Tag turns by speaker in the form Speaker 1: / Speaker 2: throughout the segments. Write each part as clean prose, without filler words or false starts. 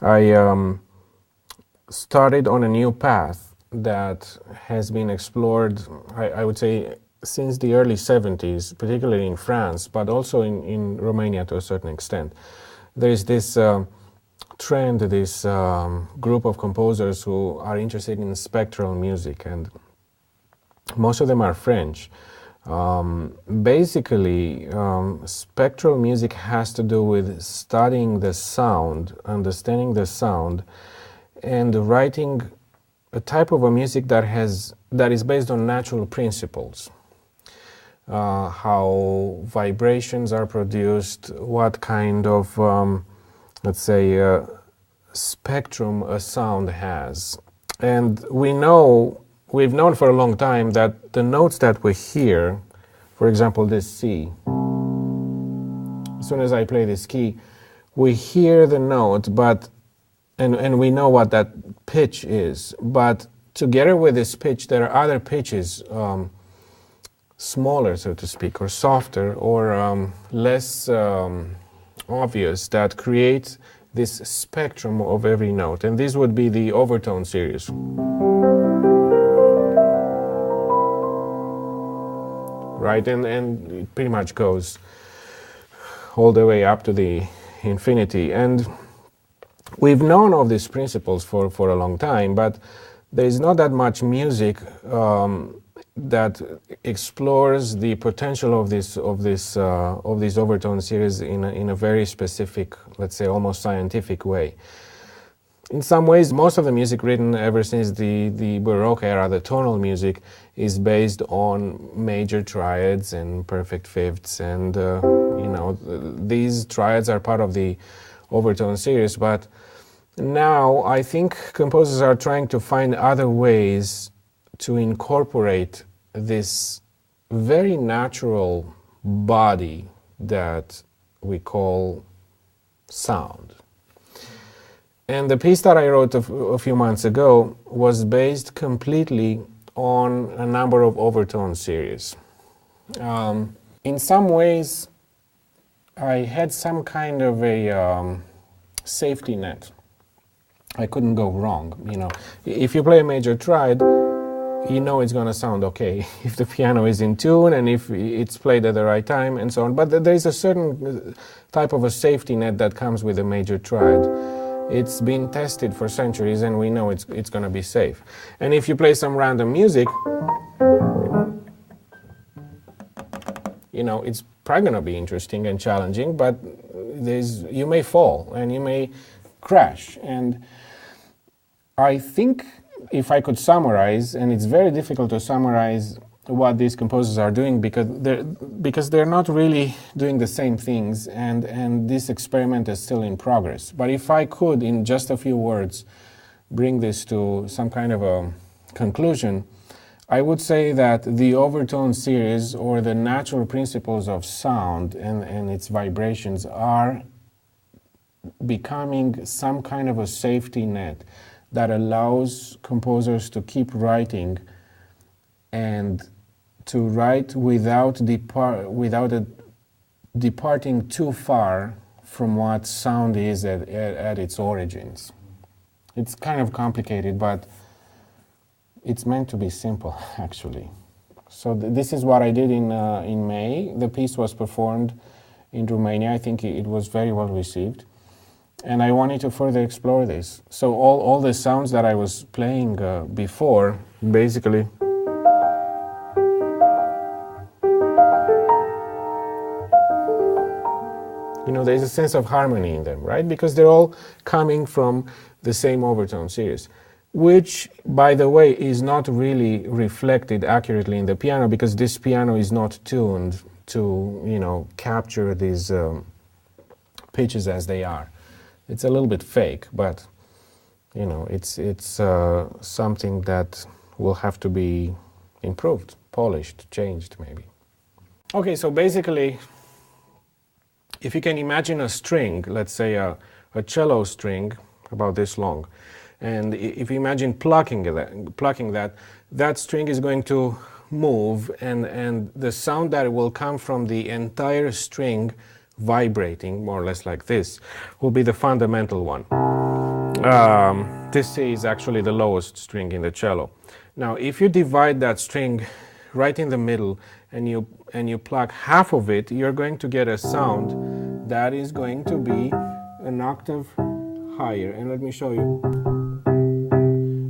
Speaker 1: I started on a new path that has been explored, I would say, since the early 70s, particularly in France, but also in Romania to a certain extent. There's this trend, this group of composers who are interested in spectral music, and most of them are French. Basically, spectral music has to do with studying the sound, understanding the sound, and writing a type of a music that is based on natural principles. How vibrations are produced, what kind of, let's say, spectrum a sound has. And we've known for a long time that the notes that we hear, for example, this C, as soon as I play this key, we hear the note, and we know what that pitch is. But together with this pitch, there are other pitches, smaller, so to speak, or softer, or less obvious, that create this spectrum of every note. And this would be the overtone series. Right, and it pretty much goes all the way up to the infinity. And we've known of these principles for a long time, but there is not that much music that explores the potential of these overtone series in a very specific, let's say, almost scientific way. In some ways, most of the music written ever since the Baroque era, the tonal music, is based on major triads and perfect fifths, and these triads are part of the overtone series. But now I think composers are trying to find other ways to incorporate this very natural body that we call sound. And the piece that I wrote a few months ago was based completely on a number of overtone series. In some ways, I had some kind of a safety net. I couldn't go wrong. If you play a major triad, you know it's going to sound okay if the piano is in tune and if it's played at the right time and so on. But there is a certain type of a safety net that comes with a major triad. It's been tested for centuries, and we know it's going to be safe. And if you play some random music, it's probably going to be interesting and challenging, but you may fall and you may crash. And I think if I could summarize, and it's very difficult to summarize what these composers are doing because they're not really doing the same things, and this experiment is still in progress. But if I could, in just a few words, bring this to some kind of a conclusion, I would say that the overtone series, or the natural principles of sound and its vibrations, are becoming some kind of a safety net that allows composers to keep writing, and to write without departing too far from what sound is at its origins. It's kind of complicated, but it's meant to be simple, actually. So this is what I did in May. The piece was performed in Romania. I think it was very well received. And I wanted to further explore this. So all the sounds that I was playing before, basically, there's a sense of harmony in them, right? Because they're all coming from the same overtone series, which, by the way, is not really reflected accurately in the piano, because this piano is not tuned to, capture these pitches as they are. It's a little bit fake, but, it's something that will have to be improved, polished, changed, maybe. Okay, so basically, if you can imagine a string, let's say a cello string about this long, and if you imagine plucking that string is going to move, and the sound that will come from the entire string vibrating, more or less like this, will be the fundamental one. This C is actually the lowest string in the cello. Now, if you divide that string right in the middle and you pluck half of it, you're going to get a sound that is going to be an octave higher. And let me show you.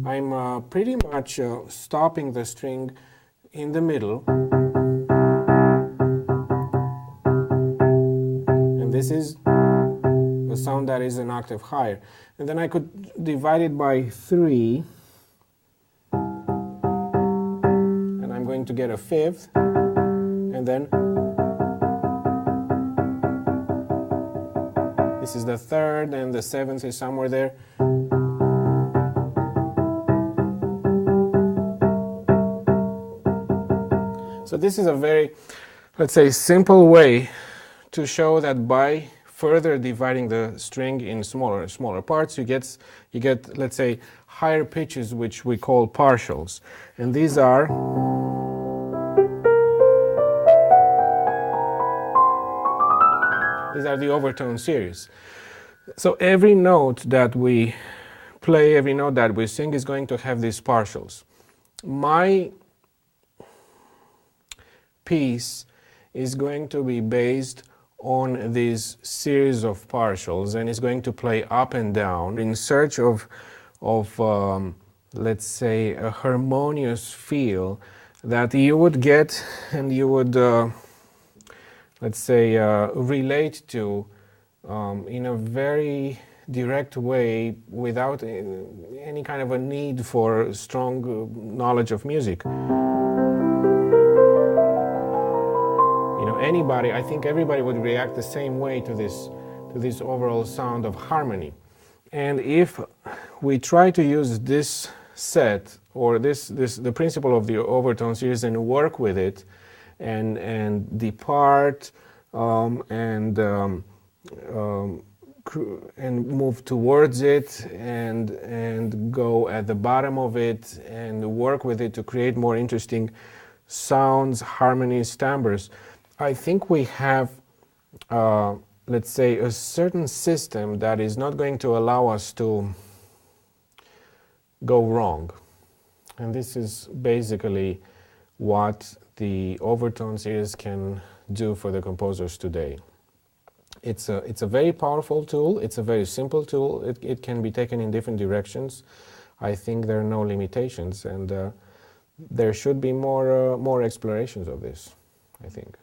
Speaker 1: I'm pretty much stopping the string in the middle. And this is a sound that is an octave higher. And then I could divide it by 3. And I'm going to get a fifth. And then this is the third, and the seventh is somewhere there. So this is a very, let's say, simple way to show that by further dividing the string in smaller parts, you get, let's say, higher pitches, which we call partials. And these are the overtone series. So every note that we play, every note that we sing is going to have these partials. My piece is going to be based on this series of partials, and is going to play up and down in search of let's say, a harmonious feel that you would get and you would let's say relate to in a very direct way without any kind of a need for strong knowledge of music. Anybody, I think everybody would react the same way to this overall sound of harmony. And if we try to use this set or the principle of the overtone series and work with it and depart and move towards it and go at the bottom of it and work with it to create more interesting sounds, harmonies, timbres, I think we have, let's say, a certain system that is not going to allow us to go wrong. And this is basically what the overtone series can do for the composers today. It's a very powerful tool. It's a very simple tool. It can be taken in different directions. I think there are no limitations, and there should be more explorations of this, I think.